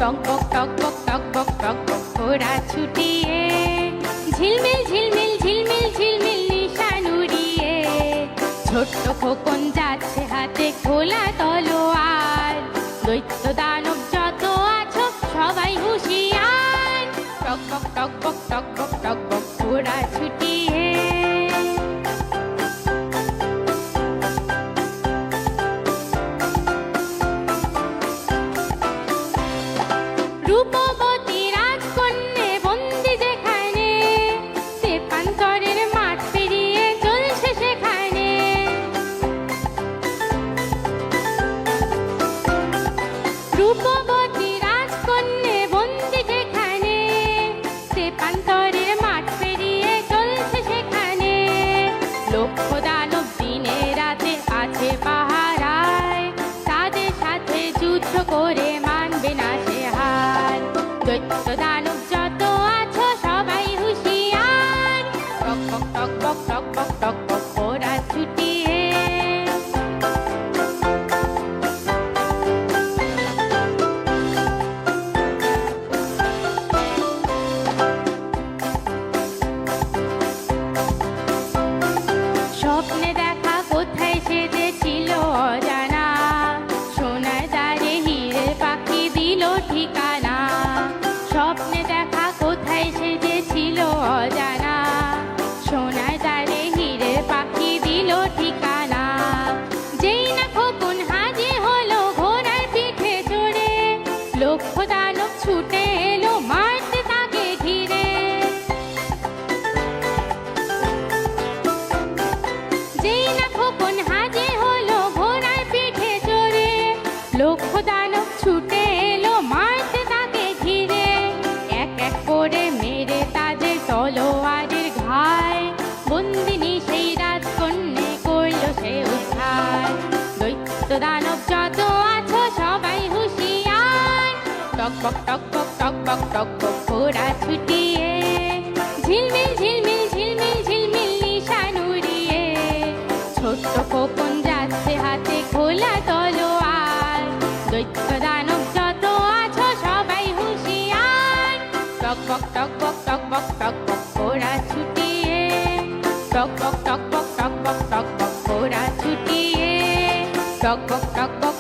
টক বক টক বক টক বক টক বক ঘোড়া ছুটিয়ে ঝিলমিল ঝিলমিল ঝিলমিল ঝিলমিল নিশান উড়িয়ে ছোট্ট খোকন যাচ্ছে হাতে খোলা তলোয়ার দৈত্য দানব যত আছো সবাই হুঁশিয়ার টক বক টক বক টক বক টক বক ঘোড়া ছুটিয়ে রূপবতী রাজকন্যে বন্দি যেখানে তেপান্তরের মাঠ পেরিয়ে চলছে সেখানে রূপবতী রাজকন্যে বন্দি যেখানে তেপান্তরের মাঠ পেরিয়ে চলছে সেখানে লক্ষ দানব দিনে রাতে আছে পাহারায় তাদের সাথে যুদ্ধ করে মানবে না সে হার দৈত্য দানব যত আছো সবাই হুঁশিয়ার টক বক টক বক টক বক টক বক ঘোড়া ছুটিয়ে স্বপ্নে দেখা কোথায় সেজেছিল অজানা সোনার দ্বারে হীরের পাখি দিল ঠিকানা স্বপ্নে দেখা কোথায় সেজেছিল অজানা সোনার দ্বারে হীরের পাখি দিল ঠিকানা যেই না খোকন হাজির হলো ঘোড়ার পিঠে চড়ে লক্ষ দানব ছুটে এলো মারতে তাকে ঘিরে যেই না খোকন হাজির হলো ঘোড়ার পিঠে চড়ে লক্ষ দানব ছুটে এলো মারতে তাকে ঘিরে এক এক করে মেরে তাদের তলোয়ারের ঘায় বন্দিনী সেই রাজকন্যে করল সে উদ্ধার দৈত্য দানব যত আছো সবাই হুঁশিয়ার টক বক টক বক টক বক টক বক ঘোড়া ছুটিয়ে ঝিলমিল ঝিলমিল ঝিলমিল ঝিলমিল নিশান উড়িয়ে ছোট্ট খোকন যাচ্ছে হাতে খোলা তলোয়ার দৈত্য দানব যত আছো সবাই হুঁশিয়ার টক বক টক বক টক বক টক বক ঘোড়া ছুটিয়ে টক বক টক বক টক বক টক বক ঘোড়া ছুটিয়ে টক বক টক বক